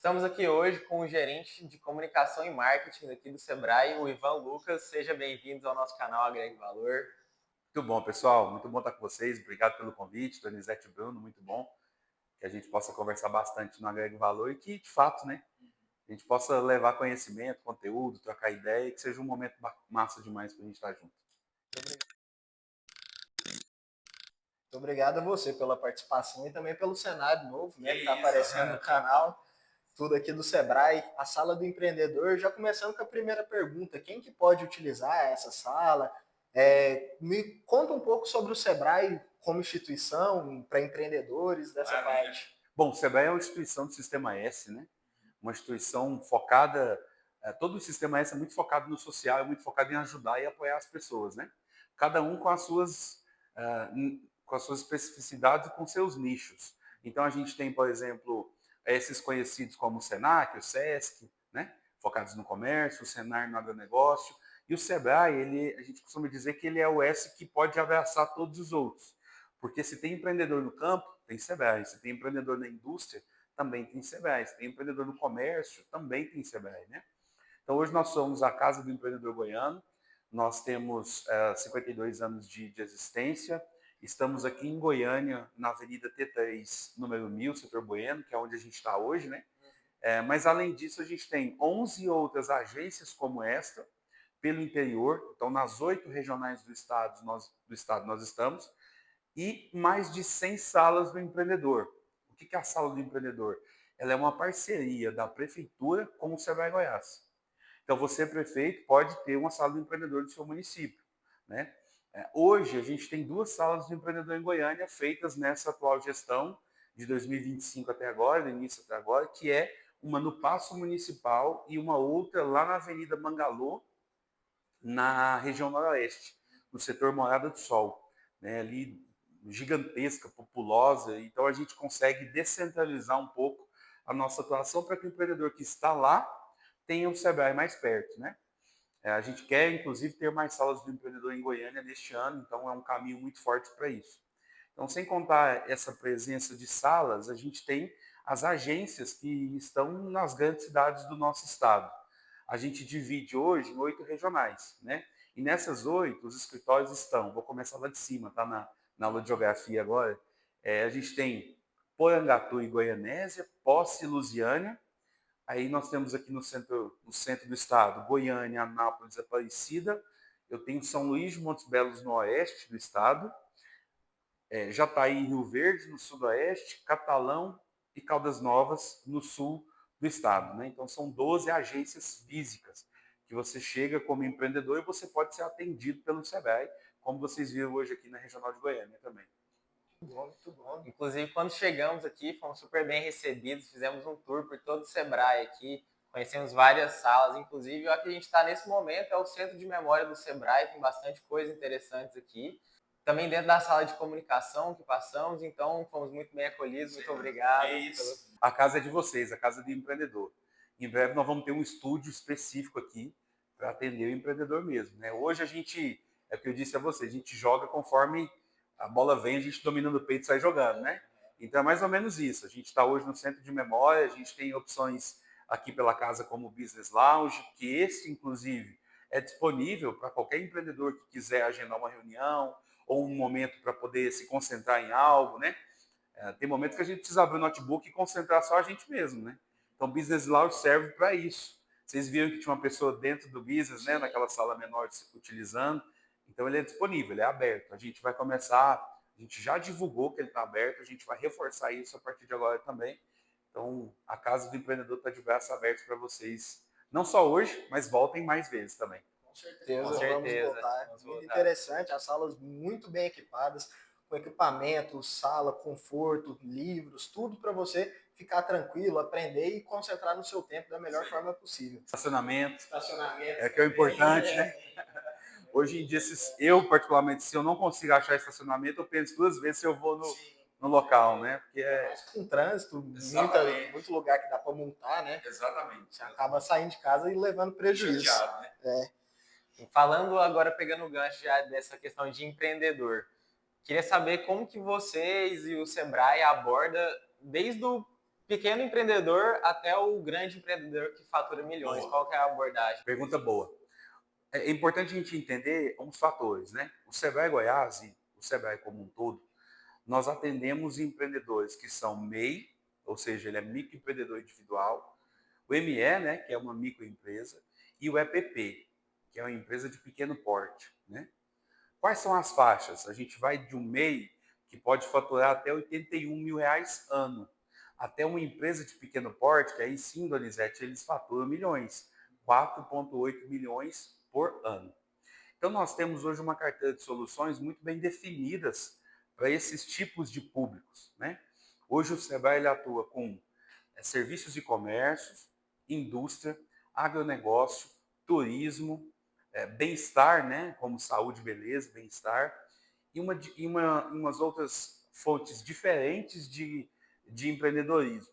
Estamos aqui hoje com o gerente de comunicação e marketing aqui do Sebrae, o Ivan Lucas. Seja bem-vindo ao nosso canal Agregue Valor. Muito bom, pessoal. Muito bom estar com vocês. Obrigado pelo convite, Donizete e Bruno. Muito bom que a gente possa conversar bastante no Agrega Valor e que, de fato, né, a gente possa levar conhecimento, conteúdo, trocar ideia e que seja um momento massa demais para a gente estar junto. Muito obrigado a você pela participação e também pelo cenário novo, Que né, que está isso. aparecendo no canal, tudo aqui do Sebrae, a sala do empreendedor. Já começando com a primeira pergunta, quem que pode utilizar essa sala? Me conta um pouco sobre o Sebrae como instituição para empreendedores dessa Maravilha. parte. Bom, o Sebrae é uma instituição do Sistema S, né? Uma instituição focada, todo o Sistema S é muito focado no social, é muito focado em ajudar e apoiar as pessoas, né? Cada um com as suas especificidades e com seus nichos. Então a gente tem, por exemplo, esses conhecidos como o Senac, o Sesc, né? Focados no comércio, o Senar no agronegócio. E o Sebrae, a gente costuma dizer que ele é o S que pode abraçar todos os outros. Porque se tem empreendedor no campo, tem Sebrae. Se tem empreendedor na indústria, também tem Sebrae. Se tem empreendedor no comércio, também tem Sebrae, né? Então, hoje nós somos a Casa do Empreendedor Goiano, nós temos 52 anos de existência, estamos aqui em Goiânia, na Avenida T3, número 1000, setor Bueno, que é onde a gente está hoje, né? Mas, além disso, a gente tem 11 outras agências como esta, pelo interior, então nas 8 regionais do estado nós estamos, e mais de 100 salas do empreendedor. O que é a sala do empreendedor? Ela é uma parceria da prefeitura com o Sebrae Goiás. Então, você, prefeito, pode ter uma sala do empreendedor do seu município, né? Hoje, a gente tem 2 salas do empreendedor em Goiânia feitas nessa atual gestão, de 2025 até agora, do início até agora, que é uma no Paço Municipal e uma outra lá na Avenida Mangalô, na região noroeste, no setor Morada do Sol, né? Ali gigantesca, populosa. Então a gente consegue descentralizar um pouco a nossa atuação para que o empreendedor que está lá tenha o Sebrae mais perto, né? A gente quer, inclusive, ter mais salas do empreendedor em Goiânia neste ano, então é um caminho muito forte para isso. Então, sem contar essa presença de salas, a gente tem as agências que estão nas grandes cidades do nosso estado. A gente divide hoje em 8 regionais, né? E nessas 8, os escritórios estão, vou começar lá de cima, tá na aula de geografia agora. A gente tem Porangatu e Goianésia, Posse e Lusiânia. Aí nós temos aqui no centro do estado, Goiânia, Anápolis, Aparecida. Eu tenho São Luís de Montes Belos no oeste do estado, Jataí e Rio Verde no sudoeste, Catalão e Caldas Novas no sul do estado, né? Então são 12 agências físicas que você chega como empreendedor e você pode ser atendido pelo Sebrae, como vocês viram hoje aqui na Regional de Goiânia também. Muito bom, muito bom. Inclusive, quando chegamos aqui, fomos super bem recebidos, fizemos um tour por todo o Sebrae aqui, conhecemos várias salas, inclusive o que a gente está nesse momento é o centro de memória do Sebrae, tem bastante coisa interessante aqui. Também dentro da sala de comunicação que passamos, então fomos muito bem acolhidos, muito obrigado. É isso. A casa é de vocês, a casa do empreendedor. Em breve nós vamos ter um estúdio específico aqui para atender o empreendedor mesmo, né? Hoje é o que eu disse a vocês, a gente joga conforme a bola vem, a gente dominando o peito e sai jogando, né? Então é mais ou menos isso. A gente está hoje no centro de memória, a gente tem opções aqui pela casa como o Business Lounge, que esse, inclusive, é disponível para qualquer empreendedor que quiser agendar uma reunião ou um momento para poder se concentrar em algo, né? Tem momentos que a gente precisa abrir o notebook e concentrar só a gente mesmo, né? Então, o Business Lounge serve para isso. Vocês viram que tinha uma pessoa dentro do business, né, naquela sala menor utilizando. Então, ele é disponível, ele é aberto. A gente vai começar, a gente já divulgou que ele está aberto, a gente vai reforçar isso a partir de agora também. Então, a Casa do Empreendedor está de braços abertos para vocês. Não só hoje, mas voltem mais vezes também. Com certeza, Com vamos certeza, voltar. vamos Muito voltar. interessante, as salas muito bem equipadas, com equipamento, sala, conforto, livros, tudo para você ficar tranquilo, aprender e concentrar no seu tempo da melhor forma possível. Estacionamento, Estacionamento que é o importante, também. né? Hoje em dia, eu particularmente, se eu não consigo achar estacionamento, eu penso 2 vezes se eu vou no local, né? Porque Mas com trânsito, Exatamente. muito lugar que dá para montar, né? Exatamente. Você acaba saindo de casa e levando prejuízo. Chateado, né? Falando agora, pegando o gancho já dessa questão de empreendedor, queria saber como que vocês e o Sebrae abordam desde o pequeno empreendedor até o grande empreendedor que fatura milhões. Boa. Qual que é a abordagem? Pergunta boa. É importante a gente entender uns fatores, né? O Sebrae Goiás e o Sebrae como um todo, nós atendemos empreendedores que são MEI, ou seja, ele é microempreendedor individual, o ME, né, que é uma microempresa, e o EPP, que é uma empresa de pequeno porte, né? Quais são as faixas? A gente vai de um MEI que pode faturar até R$ 81.000 ano, até uma empresa de pequeno porte, que aí sim, Donizete, eles faturam milhões, 4,8 milhões por ano. Então, nós temos hoje uma carteira de soluções muito bem definidas para esses tipos de públicos, né? Hoje o Sebrae ele atua com serviços e comércios, indústria, agronegócio, turismo, bem-estar, né? Como saúde, beleza, bem-estar, umas outras fontes diferentes de empreendedorismo.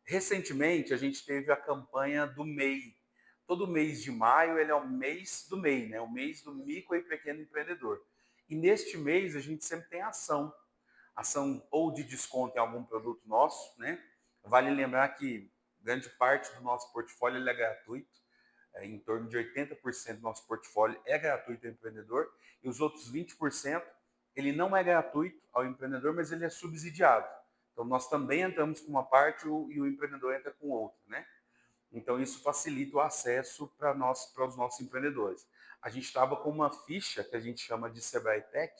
Recentemente, a gente teve a campanha do MEI. Todo mês de maio ele é o mês do MEI, né? O mês do micro e pequeno empreendedor. E neste mês a gente sempre tem ação ou de desconto em algum produto nosso, né? Vale lembrar que grande parte do nosso portfólio ele é gratuito, em torno de 80% do nosso portfólio é gratuito ao empreendedor, e os outros 20% ele não é gratuito ao empreendedor, mas ele é subsidiado. Então, nós também entramos com uma parte e o empreendedor entra com outra, né? Então, isso facilita o acesso para os nossos empreendedores. A gente estava com uma ficha que a gente chama de Sebrae Tech,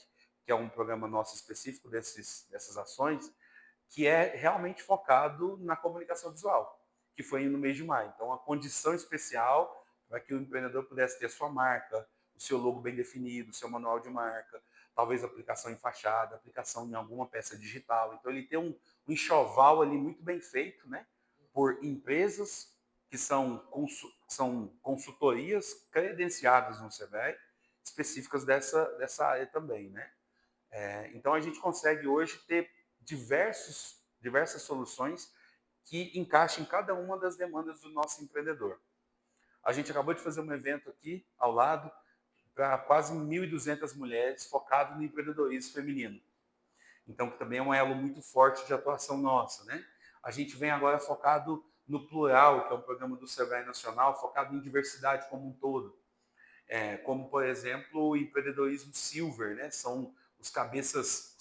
que é um programa nosso específico dessas ações, que é realmente focado na comunicação visual, que foi no mês de maio. Então, a condição especial para que o empreendedor pudesse ter a sua marca, o seu logo bem definido, o seu manual de marca, talvez aplicação em fachada, aplicação em alguma peça digital. Então, ele tem um enxoval ali muito bem feito, né, por empresas que são consultorias credenciadas no Sebrae, específicas dessa área também, né? Então, a gente consegue hoje ter diversas soluções que encaixem em cada uma das demandas do nosso empreendedor. A gente acabou de fazer um evento aqui, ao lado, para quase 1.200 mulheres, focado no empreendedorismo feminino. Então, que também é um elo muito forte de atuação nossa, né? A gente vem agora focado no Plural, que é um programa do Sebrae Nacional, focado em diversidade como um todo. Como, por exemplo, o empreendedorismo silver, né? São os cabeças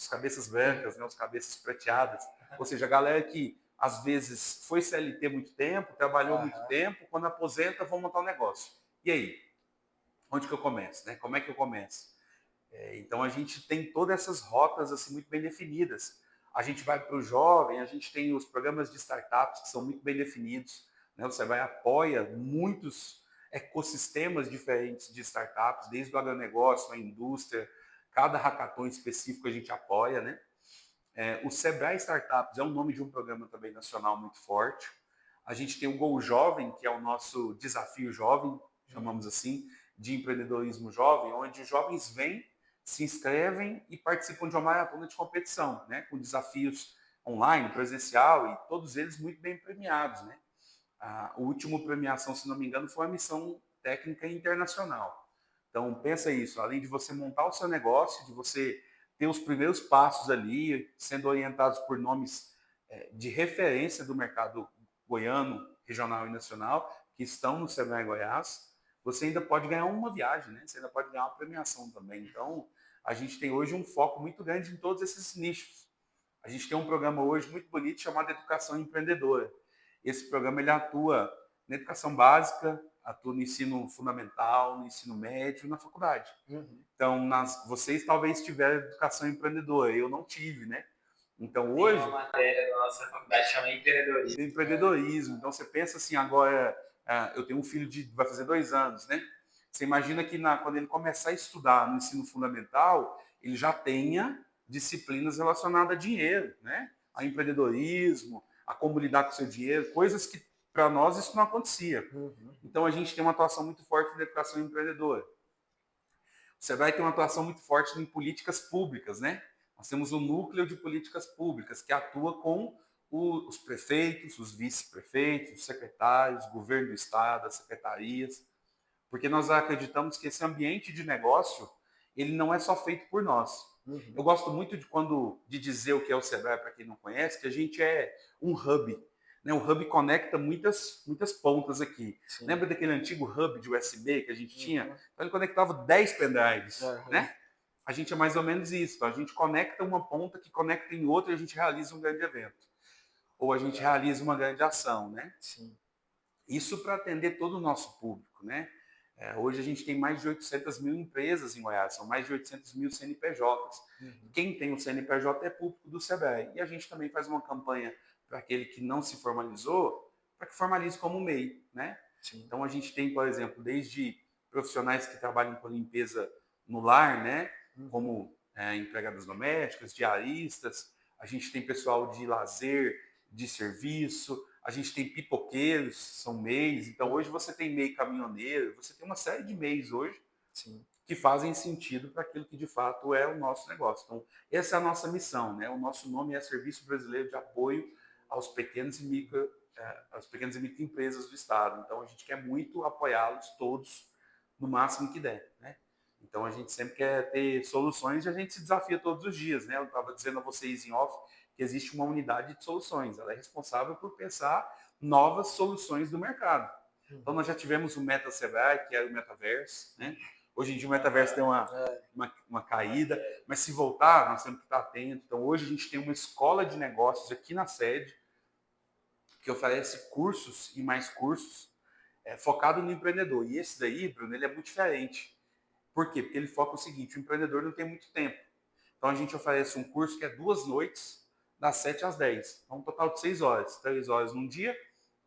brancas, né? Os cabeças prateadas. Ou seja, a galera que, às vezes, foi CLT muito tempo, trabalhou muito tempo, quando aposenta, vão montar um negócio. E aí? Onde que eu começo? Né? Como é que eu começo? Então, a gente tem todas essas rotas assim, muito bem definidas. A gente vai para o jovem, a gente tem os programas de startups que são muito bem definidos. Né? Você vai apoia muitos ecossistemas diferentes de startups, desde o agronegócio, a indústria, cada hackathon específico a gente apoia. Né? O Sebrae Startups é o nome de um programa também nacional muito forte. A gente tem o Gol Jovem, que é o nosso desafio jovem, chamamos assim, de empreendedorismo jovem, onde os jovens vêm, se inscrevem e participam de uma maratona de competição, né, com desafios online, presencial, e todos eles muito bem premiados. Né? A última premiação, se não me engano, foi a missão técnica internacional. Então, pensa isso, além de você montar o seu negócio, de você ter os primeiros passos ali, sendo orientados por nomes de referência do mercado goiano, regional e nacional, que estão no Sebrae Goiás, você ainda pode ganhar uma viagem, né? Você ainda pode ganhar uma premiação também. Então, a gente tem hoje um foco muito grande em todos esses nichos. A gente tem um programa hoje muito bonito chamado Educação Empreendedora. Esse programa ele atua na educação básica, atua no ensino fundamental, no ensino médio e na faculdade. Então, vocês talvez tiveram educação empreendedora, eu não tive, né? Então, hoje... Tem uma matéria da nossa faculdade que chama empreendedorismo. Empreendedorismo. Então, você pensa assim, agora, eu tenho um filho vai fazer 2 anos, né? Você imagina que quando ele começar a estudar no ensino fundamental, ele já tenha disciplinas relacionadas a dinheiro, né? A empreendedorismo, a como lidar com o seu dinheiro, coisas que para nós isso não acontecia. Então, a gente tem uma atuação muito forte na educação empreendedora. O Sebrae tem uma atuação muito forte em políticas públicas, né? Nós temos um núcleo de políticas públicas que atua com os prefeitos, os vice-prefeitos, os secretários, o governo do estado, as secretarias, porque nós acreditamos que esse ambiente de negócio, ele não é só feito por nós, Uhum. Eu gosto muito de dizer o que é o Sebrae, para quem não conhece, que a gente é um hub. Né? O hub conecta muitas pontas aqui. Sim. Lembra daquele antigo hub de USB que a gente tinha? Uhum. Então ele conectava 10 pendrives. Aham. Né? A gente é mais ou menos isso. Então, a gente conecta uma ponta que conecta em outra e a gente realiza um grande evento. Ou a gente realiza uma grande ação. Né? Sim. Isso para atender todo o nosso público. Né? Hoje a gente tem mais de 800 mil empresas em Goiás, são mais de 800 mil CNPJs. Uhum. Quem tem o CNPJ é público do Sebrae. E a gente também faz uma campanha para aquele que não se formalizou, para que formalize como MEI. Né? Sim. Então a gente tem, por exemplo, desde profissionais que trabalham com limpeza no lar, né? Uhum. Como empregadas domésticas, diaristas, a gente tem pessoal de lazer, de serviço, a gente tem pipoqueiros, são MEIs. Então hoje você tem MEI caminhoneiro, você tem uma série de MEIs hoje. Sim. Que fazem sentido para aquilo que de fato é o nosso negócio. Então, essa é a nossa missão, né? O nosso nome é Serviço Brasileiro de Apoio aos pequenos e microempresas do Estado. Então, a gente quer muito apoiá-los todos no máximo que der, né? Então, a gente sempre quer ter soluções e a gente se desafia todos os dias, né? Eu estava dizendo a vocês em off que existe uma unidade de soluções. Ela é responsável por pensar novas soluções do mercado. Então, nós já tivemos o Meta Sebrae, que era o Metaverse, né? Hoje em dia o metaverso tem uma caída, mas se voltar, nós temos que estar atentos. Então, hoje a gente tem uma escola de negócios aqui na sede, que oferece cursos e mais cursos focado no empreendedor. E esse daí, Bruno, ele é muito diferente. Por quê? Porque ele foca o seguinte, o empreendedor não tem muito tempo. Então, a gente oferece um curso que é 2 noites, das 7 às 10. Então, um total de 6 horas. 3 horas num dia,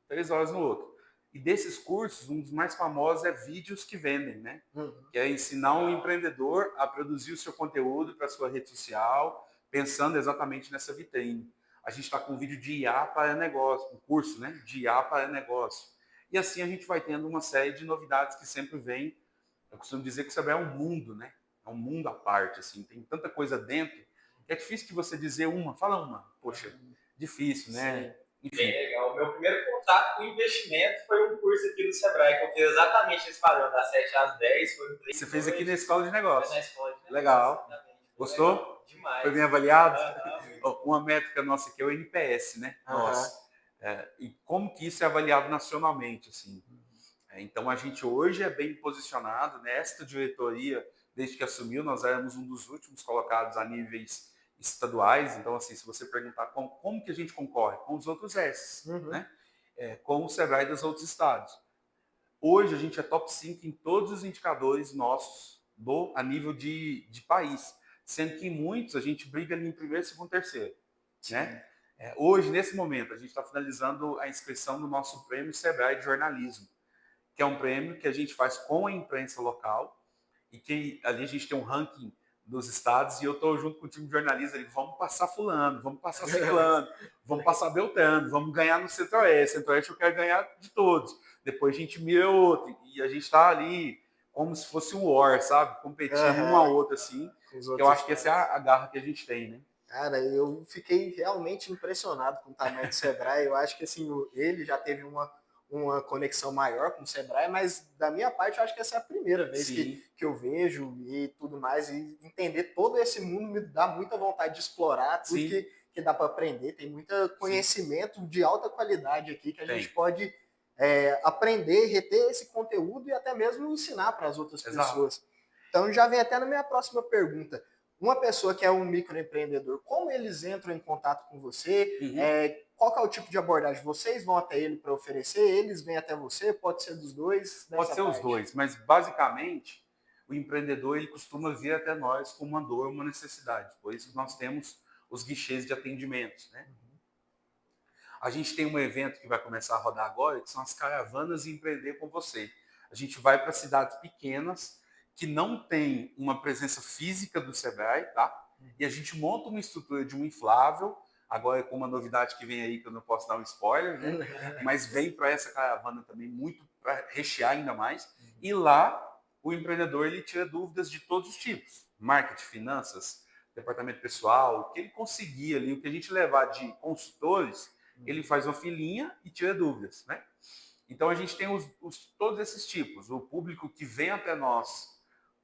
3 horas no outro. E desses cursos, um dos mais famosos é vídeos que vendem, né? Uhum. Que é ensinar um empreendedor a produzir o seu conteúdo para a sua rede social, pensando exatamente nessa vitrine. A gente está com um vídeo de IA para negócio, um curso, né? De IA para negócio. E assim a gente vai tendo uma série de novidades que sempre vem. Eu costumo dizer que o Sebrae é um mundo, né? É um mundo à parte, assim. Tem tanta coisa dentro que é difícil que você dizer uma. Fala uma. Poxa, difícil, né? Sim. Enfim. Bem legal. O meu primeiro contato com investimento foi um curso aqui do Sebrae, que eu fiz exatamente esse padrão, das 7 às 10. Foi um Você fez aqui na noites. escola de Foi negócios. na escola de negócios, Legal. exatamente. Foi Gostou? legal. Demais. Foi bem avaliado? Muito. Uma métrica nossa aqui é o NPS, né? Aham. Nossa. E como que isso é avaliado nacionalmente, assim. Então, a gente hoje é bem posicionado nesta diretoria, desde que assumiu, nós éramos um dos últimos colocados a níveis estaduais. Então, assim, se você perguntar como que a gente concorre? Com os outros S, Uhum. né? Com o Sebrae dos outros estados. Hoje, a gente é top 5 em todos os indicadores nossos a nível de país, sendo que em muitos a gente briga ali em primeiro, segundo, terceiro. Né? Hoje, nesse momento, a gente está finalizando a inscrição do nosso prêmio Sebrae de jornalismo, que é um prêmio que a gente faz com a imprensa local e que ali a gente tem um ranking dos estados e eu estou junto com o time de jornalistas ali, vamos passar fulano, vamos passar ciclano, vamos passar beltrano, vamos ganhar no Centro-Oeste. Centro-Oeste eu quero ganhar de todos. Depois a gente mira outro e a gente está ali como se fosse um war, sabe? Competindo um ao outro, assim. Que eu acho que essa é a garra que a gente tem, né? Cara, eu fiquei realmente impressionado com o tamanho do Sebrae. Eu acho que assim, ele já teve uma conexão maior com o Sebrae, mas da minha parte eu acho que essa é a primeira vez que eu vejo e tudo mais, e entender todo esse mundo me dá muita vontade de explorar tudo que dá para aprender. Tem muito conhecimento de alta qualidade aqui que a gente pode aprender, reter esse conteúdo e até mesmo ensinar para as outras pessoas. Então já vem até na minha próxima pergunta. Uma pessoa que é um microempreendedor, como eles entram em contato com você? Uhum. Qual que é o tipo de abordagem? Vocês vão até ele para oferecer? Eles vêm até você? Pode ser dos dois? Pode ser os dois, mas basicamente o empreendedor ele costuma vir até nós com uma dor, uma necessidade. Por isso que nós temos os guichês de atendimentos, né? A gente tem um evento que vai começar a rodar agora, que são as caravanas Empreender com Você. A gente vai para cidades pequenas que não tem uma presença física do Sebrae, tá? E a gente monta uma estrutura de um inflável, agora com uma novidade que vem aí que eu não posso dar um spoiler, né? Mas vem para essa caravana também muito para rechear ainda mais. E lá o empreendedor ele tira dúvidas de todos os tipos, marketing, finanças, departamento pessoal, o que ele conseguir ali, o que a gente levar de consultores, ele faz uma filinha e tira dúvidas, né? Então a gente tem todos esses tipos, o público que vem até nós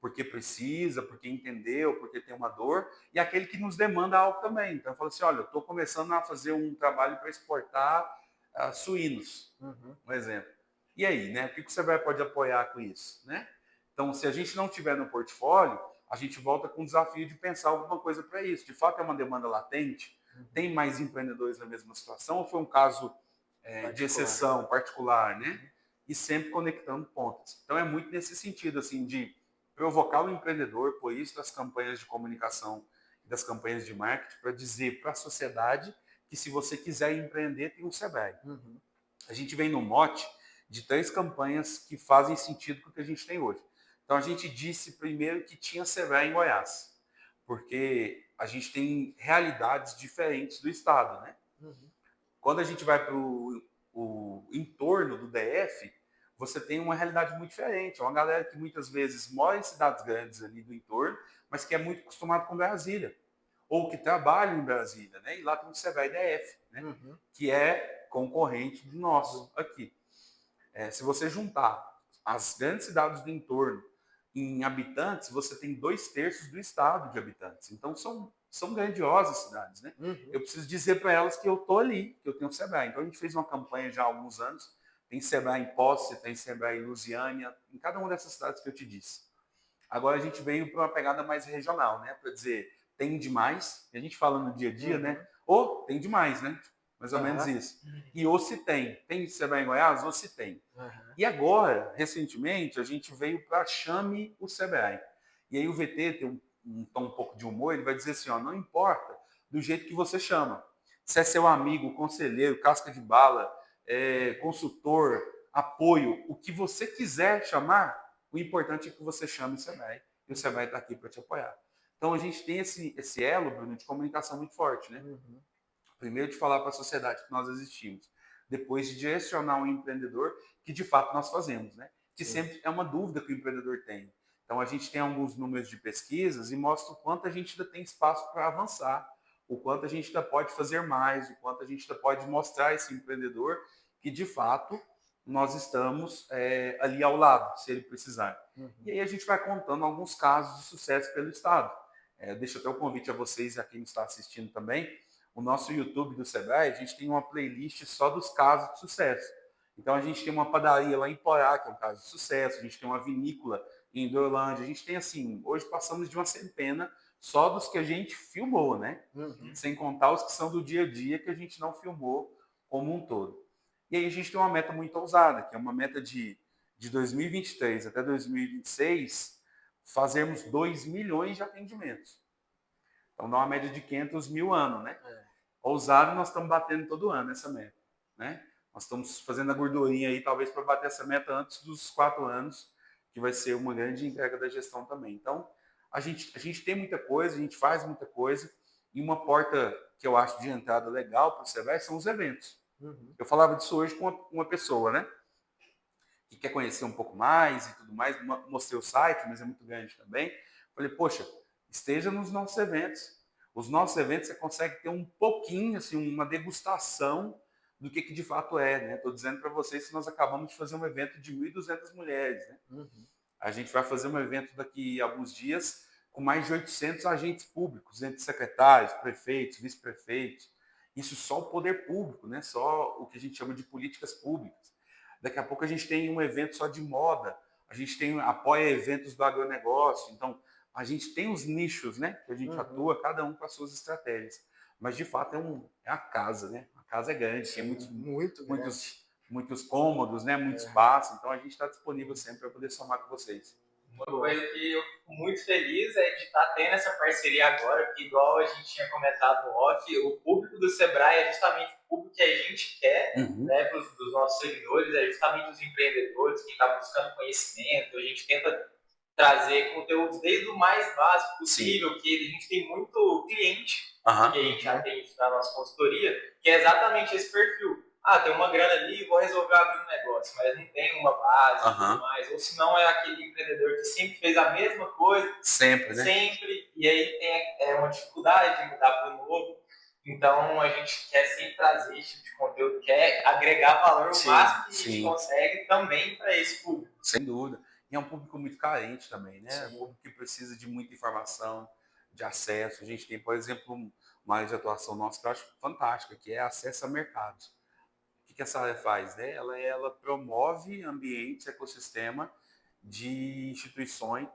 porque precisa, porque entendeu, porque tem uma dor, e aquele que nos demanda algo também. Então, eu falo assim, olha, eu estou começando a fazer um trabalho para exportar suínos, um exemplo. E aí, né? O que o Sebrae pode apoiar com isso, né? Então, se a gente não tiver no portfólio, a gente volta com o desafio de pensar alguma coisa para isso. De fato, é uma demanda latente? Tem mais empreendedores na mesma situação ou foi um caso de exceção particular, né? E sempre conectando pontas. Então, é muito nesse sentido, assim, de provocar o empreendedor, por isso das campanhas de comunicação, das campanhas de marketing, para dizer para a sociedade que se você quiser empreender, tem um Sebrae. A gente vem no mote de 3 campanhas que fazem sentido com o que a gente tem hoje. Então, a gente disse primeiro que tinha Sebrae em Goiás, porque a gente tem realidades diferentes do estado, né? Quando a gente vai para o entorno do DF, você tem uma realidade muito diferente. É uma galera que muitas vezes mora em cidades grandes ali do entorno, mas que é muito acostumado com Brasília, ou que trabalha em Brasília, né? E lá tem o Sebrae DF, né? Que é concorrente do nosso aqui. Se você juntar as grandes cidades do entorno em habitantes, você tem 2/3 do estado de habitantes. Então, são grandiosas cidades, né? Eu preciso dizer para elas que eu estou ali, que eu tenho Sebrae. Então, a gente fez uma campanha já há alguns anos. Tem Sebrae em Posse, tem Sebrae em Lusiânia, em cada uma dessas cidades que eu te disse. Agora, a gente veio para uma pegada mais regional, né? Para dizer, tem demais. E a gente fala no dia a dia, né? Ou tem demais, né? Mais ou menos isso. E ou se tem. Tem Sebrae em Goiás, ou se tem. E agora, recentemente, a gente veio para Chame o Sebrae. E aí o VT tem um tom um pouco de humor, ele vai dizer assim, ó, não importa do jeito que você chama. Se é seu amigo, conselheiro, casca de bala, consultor, apoio, o que você quiser chamar, o importante é que você chame o Sebrae. E o Sebrae está aqui para te apoiar. Então a gente tem esse elo, Bruno, de comunicação muito forte, né? Primeiro de falar para a sociedade que nós existimos. Depois de direcionar um empreendedor que de fato nós fazemos, né? Que sempre é uma dúvida que o empreendedor tem. Então a gente tem alguns números de pesquisas e mostra o quanto a gente ainda tem espaço para avançar, o quanto a gente ainda pode fazer mais, o quanto a gente ainda pode mostrar a esse empreendedor que de fato nós estamos ali ao lado, se ele precisar. E aí a gente vai contando alguns casos de sucesso pelo estado. Deixo até o convite a vocês e a quem está assistindo também. O nosso YouTube do Sebrae, a gente tem uma playlist só dos casos de sucesso. Então, a gente tem uma padaria lá em Porá, que é um caso de sucesso. A gente tem uma vinícola em Hidrolândia. A gente tem, assim, hoje passamos de uma centena só dos que a gente filmou, né? Sem contar os que são do dia a dia que a gente não filmou como um todo. E aí a gente tem uma meta muito ousada, que é uma meta de 2023 até 2026, fazermos 2 milhões de atendimentos. Então, dá uma média de 500 mil ano, né? Ousado, nós estamos batendo todo ano essa meta, né? Nós estamos fazendo a gordurinha aí, talvez, para bater essa meta antes dos 4 anos, que vai ser uma grande entrega da gestão também. Então, a gente tem muita coisa, a gente faz muita coisa, e uma porta que eu acho de entrada legal para o Sebrae são os eventos. Eu falava disso hoje com uma pessoa, né? Que quer conhecer um pouco mais e tudo mais, mostrei o site, mas é muito grande também. Falei, poxa, esteja nos nossos eventos. Os nossos eventos você consegue ter um pouquinho, assim, uma degustação do que de fato é, né? Estou dizendo para vocês que nós acabamos de fazer um evento de 1.200 mulheres, né? A gente vai fazer um evento daqui a alguns dias com mais de 800 agentes públicos, entre secretários, prefeitos, vice-prefeitos. Isso só o poder público, né? Só o que a gente chama de políticas públicas. Daqui a pouco a gente tem um evento só de moda, a gente apoia eventos do agronegócio, então a gente tem os nichos, né, que a gente atua, cada um com as suas estratégias. Mas de fato é a casa, né? A casa é grande, tem muitos cômodos, né, muito espaço, então a gente está disponível sempre para poder somar com vocês. Uma coisa que eu fico muito feliz é de estar tendo essa parceria agora, porque igual a gente tinha comentado no off, o público do Sebrae é justamente o público que a gente quer, né, dos nossos seguidores, é justamente os empreendedores, quem está buscando conhecimento. A gente tenta trazer conteúdos desde o mais básico possível, que a gente tem muito cliente que a gente atende na nossa consultoria, que é exatamente esse perfil. Tem uma grana ali, vou resolver abrir um negócio, mas não tem uma base e tudo mais. Ou se não, é aquele empreendedor que sempre fez a mesma coisa, sempre, né? Sempre, e aí tem uma dificuldade de mudar para o novo. Então, a gente quer sempre trazer esse tipo de conteúdo, quer agregar valor o máximo que a gente consegue também para esse público. Sem dúvida. E é um público muito carente também, né? É um Sim. público que precisa de muita informação, de acesso. A gente tem, por exemplo, uma área de atuação nossa que eu acho fantástica, que é acesso a mercados. O que essa área faz? Né? Ela promove ambientes, ecossistema de instituições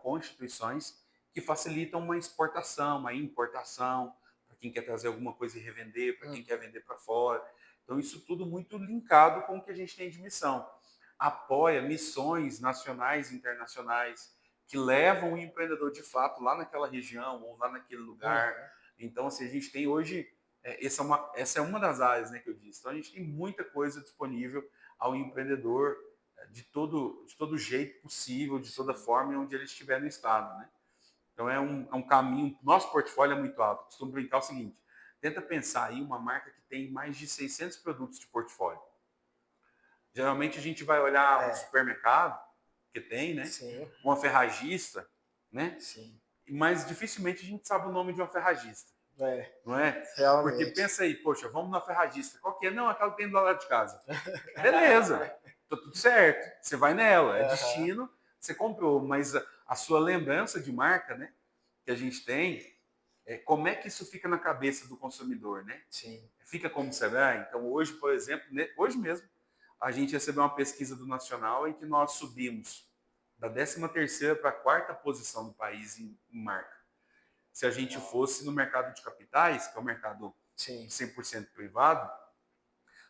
que facilitam uma exportação, uma importação, para quem quer trazer alguma coisa e revender, para quem quer vender para fora. Então, isso tudo muito linkado com o que a gente tem de missão. Apoia missões nacionais e internacionais que levam o empreendedor de fato lá naquela região ou lá naquele lugar. Então, assim, a gente tem hoje, essa é uma das áreas, né, que eu disse. Então, a gente tem muita coisa disponível ao empreendedor de todo jeito possível, de toda forma, onde ele estiver no estado, né? Então é um caminho, nosso portfólio é muito alto. Costumo brincar o seguinte, tenta pensar aí uma marca que tem mais de 600 produtos de portfólio. Geralmente a gente vai olhar um supermercado, que tem, né? Sim. Uma ferragista, né? Sim. Mas dificilmente a gente sabe o nome de uma ferragista. Não é? Realmente. Porque pensa aí, poxa, vamos na ferragista. Qual que é? Não, aquela que tem do lado de casa. Beleza, tá tudo certo. Você vai nela, é destino, você comprou. Mas a sua lembrança de marca, né? Que a gente tem, como é que isso fica na cabeça do consumidor, né? Sim. Fica como será? Então hoje, por exemplo, hoje mesmo, a gente recebeu uma pesquisa do Nacional em que nós subimos da 13ª para a 4ª posição do país em marca. Se a gente fosse no mercado de capitais, que é um mercado 100% privado,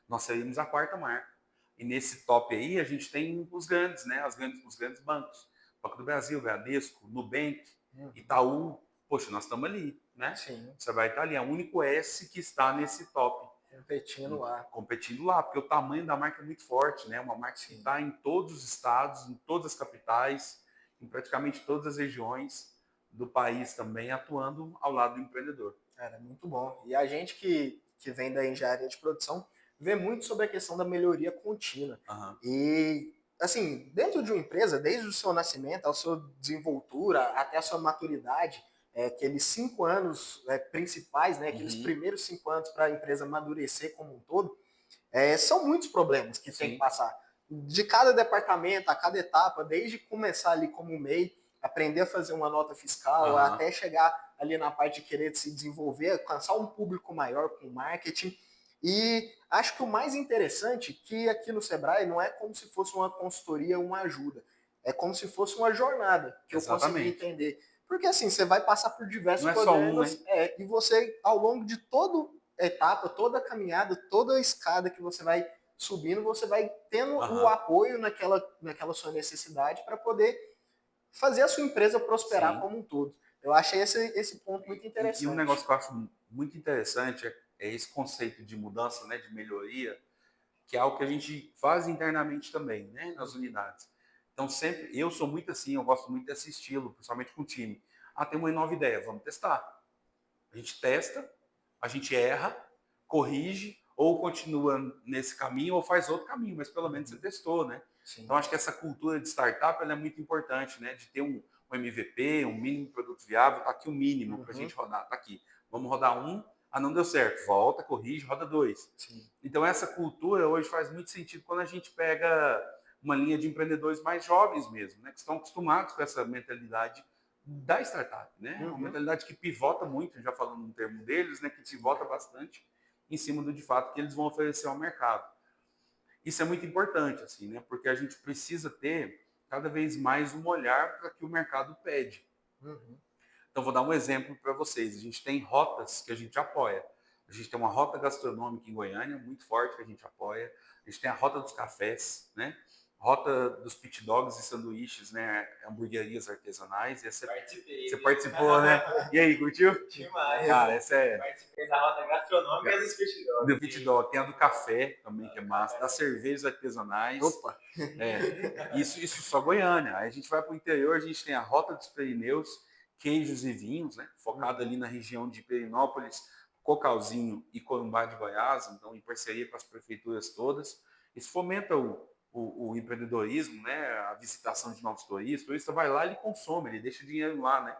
nós seríamos a 4ª marca. E nesse top aí, a gente tem os grandes, né? Os grandes bancos. Banco do Brasil, Bradesco, Nubank, Itaú. Poxa, nós estamos ali, né? Sim. Você vai estar ali. É o único S que está nesse top. Competindo lá. Competindo lá, porque o tamanho da marca é muito forte, né? Uma marca que está em todos os estados, em todas as capitais, em praticamente todas as regiões do país também, atuando ao lado do empreendedor. Cara, muito bom. E a gente que vem da engenharia de produção vê muito sobre a questão da melhoria contínua. E, assim, dentro de uma empresa, desde o seu nascimento, a sua desenvoltura, até a sua maturidade, aqueles 5 anos principais, né, aqueles primeiros 5 anos para a empresa amadurecer como um todo, são muitos problemas que tem que passar. De cada departamento, a cada etapa, desde começar ali como MEI, aprender a fazer uma nota fiscal, até chegar ali na parte de querer se desenvolver, alcançar um público maior com marketing. E acho que o mais interessante é que aqui no Sebrae não é como se fosse uma consultoria, uma ajuda. É como se fosse uma jornada que eu consegui entender. Porque assim, você vai passar por diversos problemas e você, ao longo de toda etapa, toda a caminhada, toda a escada que você vai subindo, você vai tendo o apoio naquela sua necessidade para poder fazer a sua empresa prosperar como um todo. Eu achei esse ponto muito interessante. E um negócio que eu acho muito interessante é esse conceito de mudança, né, de melhoria, que é algo que a gente faz internamente também, né, nas unidades. Então, sempre, eu sou muito assim, eu gosto muito desse estilo, principalmente com o time. Tem uma nova ideia, vamos testar. A gente testa, a gente erra, corrige, ou continua nesse caminho, ou faz outro caminho, mas pelo menos você testou, né? Sim. Então, acho que essa cultura de startup ela é muito importante, né? De ter um MVP, um mínimo produto viável, tá aqui o mínimo para a gente rodar, tá aqui. Vamos rodar um, não deu certo, volta, corrige, roda 2. Então, essa cultura hoje faz muito sentido quando a gente pega uma linha de empreendedores mais jovens mesmo, né? Que estão acostumados com essa mentalidade da startup, né? Uma mentalidade que pivota muito, já falando no termo deles, né? Que pivota bastante em cima do de fato que eles vão oferecer ao mercado. Isso é muito importante, assim, né? Porque a gente precisa ter cada vez mais um olhar para que o mercado pede. Então, vou dar um exemplo para vocês. A gente tem rotas que a gente apoia. A gente tem uma rota gastronômica em Goiânia, muito forte, que a gente apoia. A gente tem a rota dos cafés, né? Rota dos pit dogs e sanduíches, né? Hamburguerias artesanais. Participei. Você participou, né? E aí, curtiu? Demais. Cara, essa é... Participei da rota gastronômica e dos pit dogs. Do pit dog. Tem a do café também, que é massa. Das cervejas artesanais. Opa! Isso só Goiânia. Aí a gente vai para o interior, a gente tem a rota dos Pirineus, queijos e vinhos, né? Focado ali na região de Perinópolis, Cocalzinho e Corumbá de Goiás, então em parceria com as prefeituras todas. Isso fomenta o empreendedorismo, né? A visitação de novos turistas. O turista vai lá e ele consome, ele deixa o dinheiro lá, né?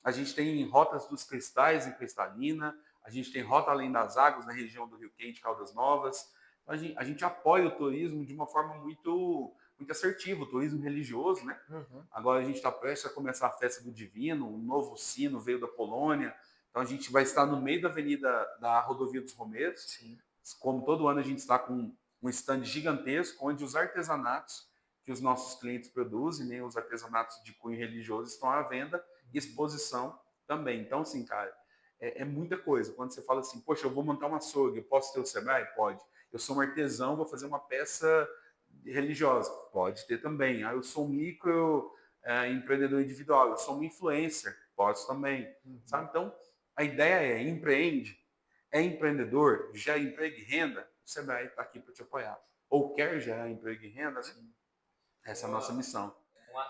A gente tem rotas dos cristais em Cristalina, a gente tem rota além das águas na região do Rio Quente, Caldas Novas. A gente apoia o turismo de uma forma muito muito assertivo, turismo religioso, né? Uhum. Agora a gente está prestes a começar a festa do Divino, um novo sino veio da Polônia, então a gente vai estar no meio da avenida da Rodovia dos Romeiros. Sim. Como todo ano a gente está com um stand gigantesco, onde os artesanatos que os nossos clientes produzem, né, os artesanatos de cunho religioso estão à venda e exposição também. Então, assim, cara, é muita coisa. Quando você fala assim, poxa, eu vou montar uma açougue, eu posso ter o Sebrae? Pode. Eu sou um artesão, vou fazer uma peça religiosa? Pode ter também. Ah, eu sou um micro empreendedor individual, eu sou um influencer? Posso também. Uhum. Sabe? Então, a ideia é empreende, é empreendedor, gera emprego e renda, o Sebrae está aqui para te apoiar. Ou quer gerar emprego e renda, né? Essa é a nossa missão.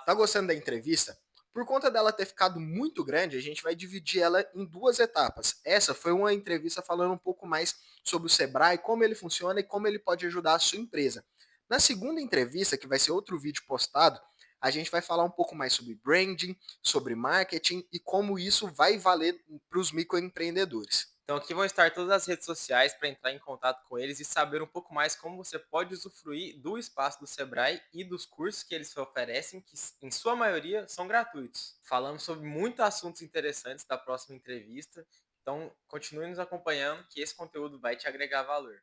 Tá gostando da entrevista? Por conta dela ter ficado muito grande, a gente vai dividir ela em duas etapas. Essa foi uma entrevista falando um pouco mais sobre o Sebrae, como ele funciona e como ele pode ajudar a sua empresa. Na segunda entrevista, que vai ser outro vídeo postado, a gente vai falar um pouco mais sobre branding, sobre marketing e como isso vai valer para os microempreendedores. Então aqui vão estar todas as redes sociais para entrar em contato com eles e saber um pouco mais como você pode usufruir do espaço do Sebrae e dos cursos que eles oferecem, que em sua maioria são gratuitos. Falamos sobre muitos assuntos interessantes da próxima entrevista, então continue nos acompanhando que esse conteúdo vai te agregar valor.